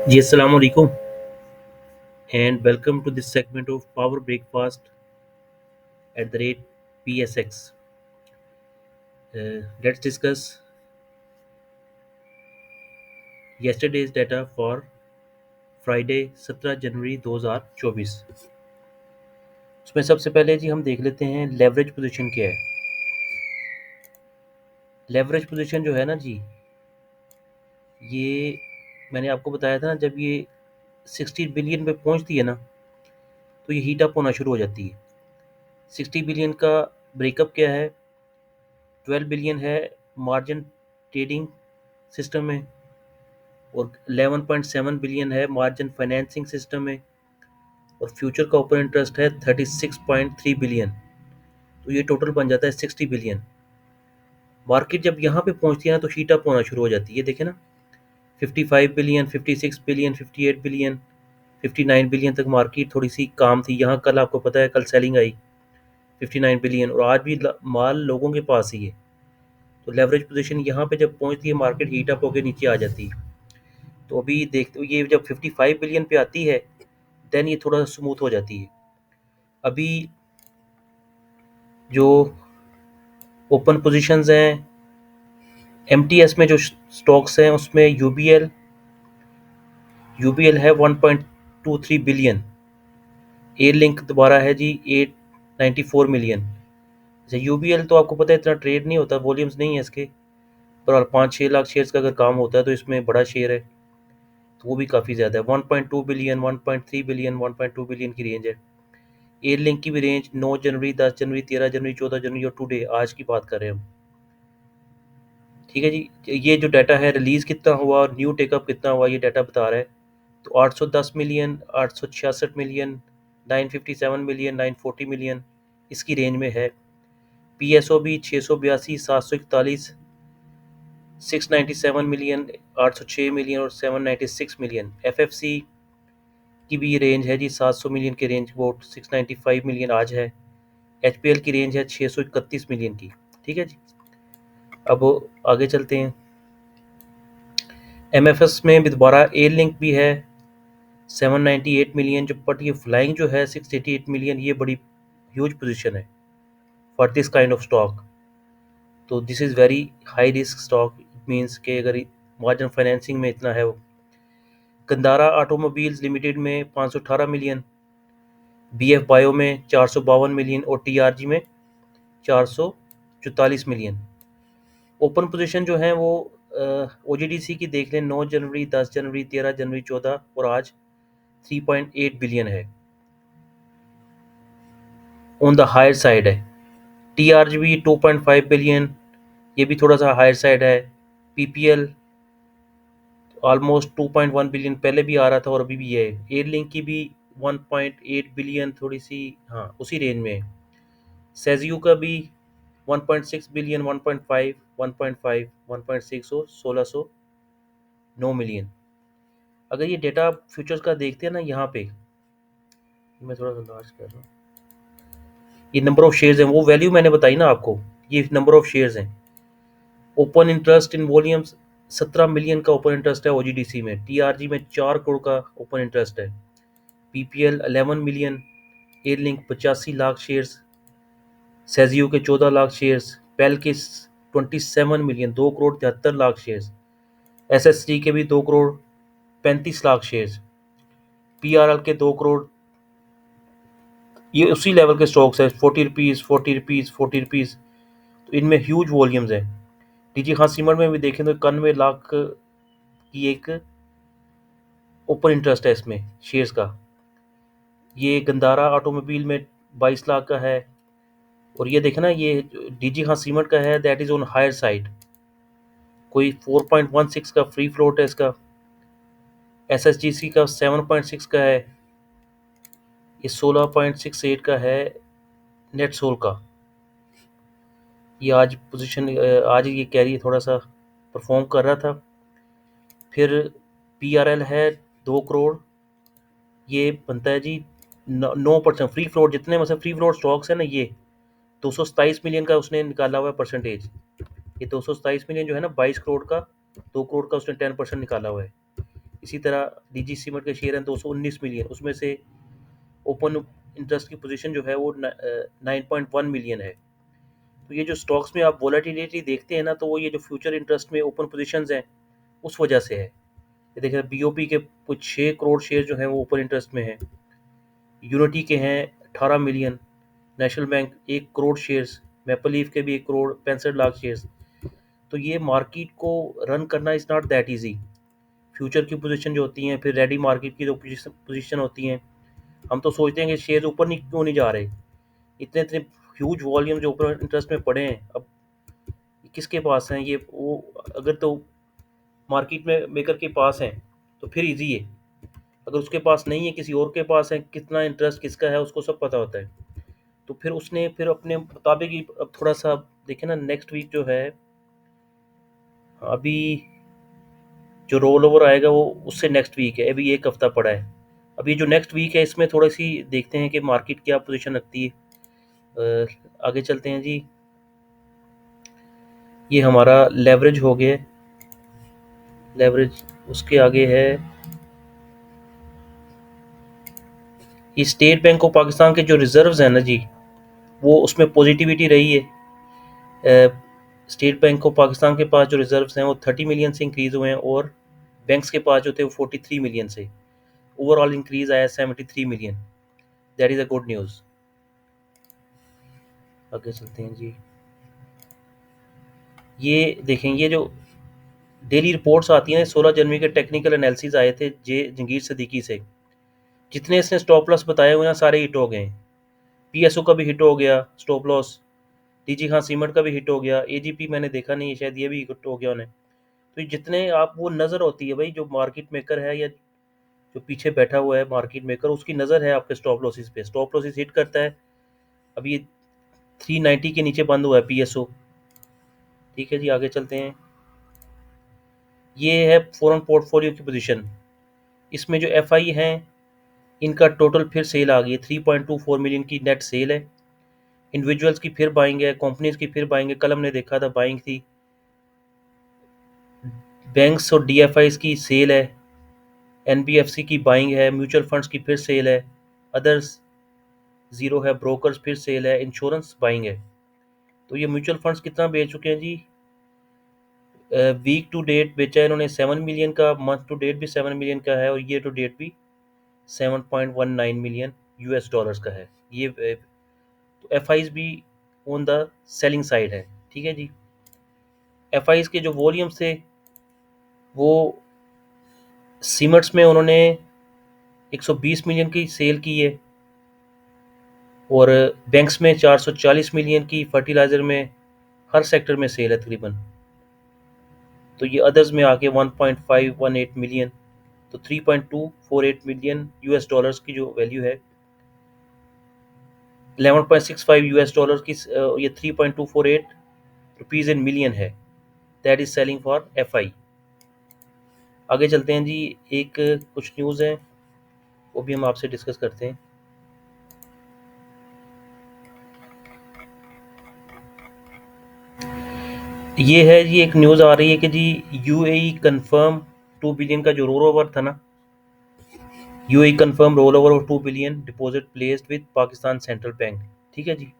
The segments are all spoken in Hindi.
जी अस्सलाम वालेकुम and welcome to this segment of Power Breakfast at the rate PSX. Let's discuss yesterday's data for Friday 17 जनवरी 2024। उसमें सबसे पहले जी हम देख लेते हैं लेवरेज पोजीशन क्या है। लेवरेज पोजीशन जो है ना जी, ये मैंने आपको बताया था ना, जब ये 60 बिलियन पे पहुंचती है ना तो ये हीट अप होना शुरू हो जाती है। 60 बिलियन का ब्रेकअप क्या है? 12 बिलियन है मार्जिन ट्रेडिंग सिस्टम में और 11.7 बिलियन है मार्जिन फाइनेंसिंग सिस्टम में और फ्यूचर का ओपन इंटरेस्ट है 36.3 बिलियन। तो ये टोटल बन जाता है 60 बिलियन। मार्केट जब यहाँ पे पहुंचती है ना तो हीट अप होना शुरू हो जाती है। देखे ना, 55 बिलियन, 56 बिलियन, 58 बिलियन, 59 बिलियन तक मार्केट थोड़ी सी काम थी। यहाँ कल आपको पता है कल सेलिंग आई 59 बिलियन और आज भी माल लोगों के पास ही है। तो लेवरेज पोजीशन यहाँ पे जब पहुंचती है मार्केट हीट अप होकर नीचे आ जाती है। तो अभी देखते हो ये जब 55 बिलियन पे आती है देन ये थोड़ा स्मूथ हो जाती है। अभी जो ओपन पोजीशंस हैं एमटीएस में, जो स्टॉक्स हैं उसमें यूबीएल है 1.23 बिलियन। एयर लिंक दोबारा है जी 894 मिलियन। जैसे यूबीएल तो आपको पता है इतना ट्रेड नहीं होता, वॉल्यूम्स नहीं है इसके, पर 5-6 लाख शेयर्स का अगर काम होता है तो इसमें बड़ा शेयर है तो वो भी काफ़ी ज़्यादा है। 1.2 बिलियन, 1.3 बिलियन, 1.2 बिलियन की रेंज है। एयर लिंक की भी रेंज 9 जनवरी, 10 जनवरी, 13 जनवरी, 14 जनवरी और टुडे आज की बात कर रहे हैं हम। ठीक है जी, ये जो डाटा है रिलीज़ कितना हुआ और न्यू टेकअप कितना हुआ ये डाटा बता रहा है। तो 810 मिलियन, 866 मिलियन, 957 मिलियन, 940 मिलियन इसकी रेंज में है। पीएसओ भी 682, 741, 697 मिलियन, 806 मिलियन और 796 मिलियन। एफएफसी की भी रेंज है जी 700 मिलियन की रेंज, वो 695 मिलियन आज है। एचपीएल की रेंज है 631 मिलियन की। ठीक है जी, अब आगे चलते हैं। एमएफएस में भी दोबारा एयर लिंक भी है 798 मिलियन जो, बट ये फ्लाइंग जो है 688 मिलियन, ये बड़ी ह्यूज पोजीशन है for this kind of stock. तो this is very high risk stock. It means कि अगर मार्जिन फाइनेंसिंग में इतना है वो। कंदारा ऑटोमोबाइल्स लिमिटेड में 518 मिलियन, बीएफ बायो में 452 मिलियन और टीआरजी में 444 मिलियन। ओपन पोजीशन जो है वो ओजीडीसी की देख लें, 9 जनवरी, 10 जनवरी, 13 जनवरी, 14 और आज 3.8 बिलियन है, ऑन द हायर साइड है। टीआरजी 2.5 बिलियन, ये भी थोड़ा सा हायर साइड है। पीपीएल ऑलमोस्ट 2.1 बिलियन पहले भी आ रहा था और अभी भी है। एयर लिंक की भी 1.8 बिलियन, थोड़ी सी हाँ उसी रेंज में है। सेजियो का भी 1.6 बिलियन, 1.5, 1.5, 1.6 और 1609 मिलियन। अगर ये डेटा आप फ्यूचर्स का देखते हैं ना, यहाँ पे मैं थोड़ा सा लार्ज कर रहा हूँ, ये नंबर ऑफ शेयर्स हैं, वो वैल्यू मैंने बताई ना आपको, ये नंबर ऑफ शेयर्स हैं। Open interest in volumes 17 million का ओपन इंटरेस्ट है ओजीडीसी में। टीआरजी में 4 करोड़ का ओपन इंटरेस्ट है। PPL 11 million, Air Link 85 lakh shares, सेजियो के 14 लाख शेयर्स, पेल के 27 million, 2 crore 73 lakh shares, SST के भी 2 करोड़ 35 लाख शेयर्स, पीआरएल के 2 करोड़। ये उसी लेवल के स्टॉक्स है, 40 रुपीज़, 40 रुपीज़, 40 रुपीज़। तो इनमें ह्यूज वॉल्यूम्स हैं। डीजी खान सीमर में भी देखें तो 91 लाख की एक ओपन इंटरेस्ट है इसमें शेयर्स का। ये गंदारा ऑटोमोबाइल में 22 लाख का है और ये देखें ना, ये डीजी खान सीमेंट का है, that is on higher side. कोई 4.16 का फ्री फ्लोट है इसका। एसएसजीसी का 7.6 का है। ये 16.68 का है नेट सोल का। ये आज पोजीशन आज ये कैरी थोड़ा सा परफॉर्म कर रहा था। फिर पीआरएल है 2 करोड़, ये बनता है जी 9% फ्री फ्लोट। जितने मतलब फ्री फ्लोट स्टॉक्स है ना, ये 227 मिलियन का उसने निकाला हुआ है परसेंटेज। ये 227 मिलियन जो है ना 22 करोड़ का, 2 करोड़ का उसने 10% निकाला हुआ है। इसी तरह डीजी सीमेंट के शेयर हैं 219 मिलियन, उसमें से ओपन इंटरेस्ट की पोजीशन जो है वो 9.1 मिलियन है। तो ये जो स्टॉक्स में आप वोलेटिलिटी देखते हैं ना, तो वो ये जो फ्यूचर इंटरेस्ट में ओपन पोजीशंस हैं उस वजह से है। ये देखें, बीओपी के कुछ 6 करोड़ शेयर जो हैं वो ओपन इंटरेस्ट में हैं, यूनिटी के हैं 18 million, national bank 1 crore shares, maple leaf के भी 1 करोड़ 65 लाख शेयर्स। तो ये मार्केट को रन करना is not that easy. Future की पोजीशन जो होती हैं, फिर रेडी मार्केट की जो पोजीशन होती हैं, हम तो सोचते हैं कि शेयर ऊपर नहीं क्यों नहीं जा रहे, इतने इतने ह्यूज वॉल्यूम जो ऊपर इंटरेस्ट में पड़े हैं, अब किसके पास हैं ये, वो अगर तो मार्केट में मेकर के पास हैं तो फिर इजी है, अगर उसके पास नहीं है किसी और के पास है, कितना इंटरेस्ट किसका है उसको सब पता होता है। तो फिर उसने फिर अपने मुताबिक ही अब थोड़ा सा देखें ना, नेक्स्ट वीक जो है अभी जो रोल ओवर आएगा वो उससे नेक्स्ट वीक है, अभी एक हफ्ता पड़ा है। अभी जो नेक्स्ट वीक है इसमें थोड़ी सी देखते हैं कि मार्केट क्या पोजीशन रखती है। आगे चलते हैं जी। ये हमारा लेवरेज हो गया, लेवरेज उसके आगे है ये स्टेट बैंक ऑफ पाकिस्तान के जो रिजर्व्स हैं ना जी, वो उसमें पॉजिटिविटी रही है। स्टेट बैंक ऑफ पाकिस्तान के पास जो रिजर्व्स हैं वो 30 मिलियन से इंक्रीज हुए हैं, और बैंक्स के पास जो थे वो 43 मिलियन से, ओवरऑल इंक्रीज आया 73 million. That is a good news. आगे चलते हैं जी। ये देखें, ये जो डेली रिपोर्ट्स आती हैं, 16 जनवरी के टेक्निकल एनालिसिस आए थे जे जंगीर सदीकी से, जितने इसने स्टॉप लॉस बताए हुए हैं सारे हिट हो गए। पीएसओ का भी हिट हो गया stop loss, DG Khan cement का भी हिट हो गया, एजीपी मैंने देखा नहीं है, शायद ये भी हिट हो गया उन्हें। तो ये जितने आप वो नज़र होती है भाई, जो मार्केट मेकर है या जो पीछे बैठा हुआ है मार्केट मेकर, उसकी नज़र है आपके स्टॉप लॉसेस पे, स्टॉप लॉसेस हिट करता है। अब ये 390 के नीचे बंद हुआ है पीएसओ। ठीक है जी, आगे चलते हैं। ये है फॉरेन पोर्टफोलियो की पोजीशन, इसमें जो एफआई हैं इनका टोटल फिर सेल आ गई है, 3.24 मिलियन की नेट सेल है। इंडिविजुअल्स की फिर बाइंग है, कंपनीज की फिर बाइंग है, कल हमने देखा था बाइंग थी। बैंक्स और डीएफआईज की सेल है, एनबीएफसी की बाइंग है, म्यूचुअल फंड्स की फिर सेल है, अदर्स जीरो है, ब्रोकर्स फिर सेल है, इंश्योरेंस बाइंग है। तो ये म्यूचुअल फंड्स कितना बेच चुके हैं जी, वीक टू डेट बेचा है इन्होंने 7 मिलियन का, मंथ टू डेट भी 7 मिलियन का है, और ईयर टू डेट भी 7.19 मिलियन यूएस डॉलर्स का है ये। तो एफ आईज भी ऑन द सेलिंग साइड है। ठीक है जी। एफ आईज के जो वॉल्यूम्स थे वो सीमेंट्स में उन्होंने 120 मिलियन की सेल की है, और बैंक्स में 440 मिलियन की, फर्टिलाइज़र में, हर सेक्टर में सेल है तकरीबन। तो ये अदर्स में आके 1.518 मिलियन, तो 3.248 मिलियन यूएस डॉलर्स की जो वैल्यू है, 11.65 यूएस डॉलर की, ये 3.248 रुपीज़ इन मिलियन है, that is selling for FI. आगे चलते हैं जी। एक कुछ न्यूज़ है वो भी हम आपसे डिस्कस करते हैं। ये है जी, एक न्यूज़ आ रही है कि जी यूएई कंफर्म 2 बिलियन का जो रोल ओवर था ना, UAE confirm roll over of 2 billion deposit placed with Pakistan central bank. ठीक है जी,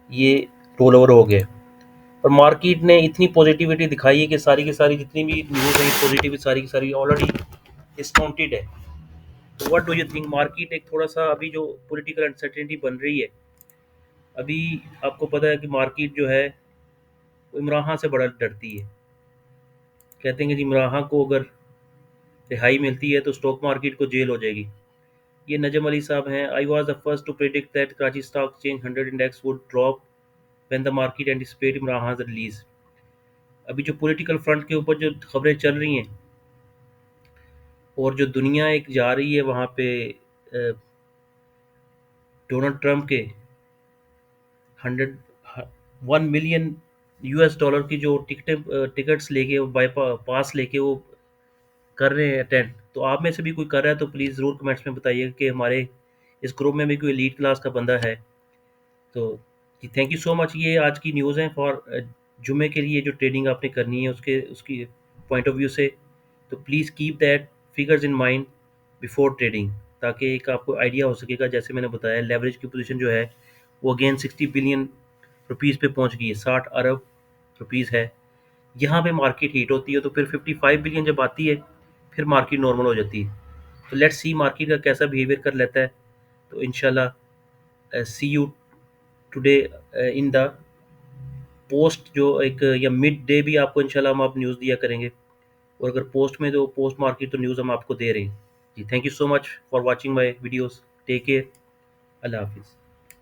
ये रोल ओवर हो गया, और मार्केट ने इतनी पॉजिटिविटी दिखाई है कि सारी की सारी जितनी भी न्यूज़ है पॉजिटिव, सारी की सारी ऑलरेडी डिस्काउंटेड है। तो what do you think, market एक थोड़ा सा अभी जो पॉलिटिकल अनसर्टेनिटी बन रही है, अभी आपको पता है कि मार्केट जो है वो इमरान खान से बड़ा डरती है। कहते हैं कि जी इमरान खान को अगर रिहाई मिलती है तो स्टॉक मार्केट को जेल हो जाएगी। ये नजम अली साहब हैं। I was the first to predict that Karachi stock exchange 100 index would drop when the market anticipate Imran Khan release. अभी जो पॉलिटिकल फ्रंट के ऊपर जो खबरें चल रही हैं, और जो दुनिया एक जा रही है वहाँ पे डोनाल्ड ट्रंप के 100 1 मिलियन यूएस डॉलर की जो टिकट्स लेके बाई पास लेके वो कर रहे हैं अटेंड। तो आप में से भी कोई कर रहा है तो प्लीज़ ज़रूर कमेंट्स में बताइएगा कि हमारे इस ग्रुप में भी कोई लीड क्लास का बंदा है। तो जी थैंक यू सो मच। ये आज की न्यूज़ है फॉर जुमे के लिए, जो ट्रेडिंग आपने करनी है उसके उसकी पॉइंट ऑफ व्यू से। तो please keep that figures in mind before trading, ताकि एक आपको आइडिया हो सकेगा। जैसे मैंने बताया, लेवरेज की पोजीशन जो है वो अगेन 60 बिलियन रुपीस पे पहुंच गई है, 60 अरब रुपीस है। यहाँ पे मार्केट हीट होती है तो फिर 55 बिलियन जब आती है फिर मार्केट नॉर्मल हो जाती है। तो लेट्स सी मार्केट का कैसा बिहेवियर कर लेता है। तो इंशाल्लाह see you today in the post, जो एक या मिड डे भी आपको इंशाल्लाह हम आप न्यूज़ दिया करेंगे। और अगर पोस्ट में तो पोस्ट मार्केट तो न्यूज़ हम आपको दे रहे हैं। जी, thank you so much for watching my videos. Take care. अल्लाह हाफिज़।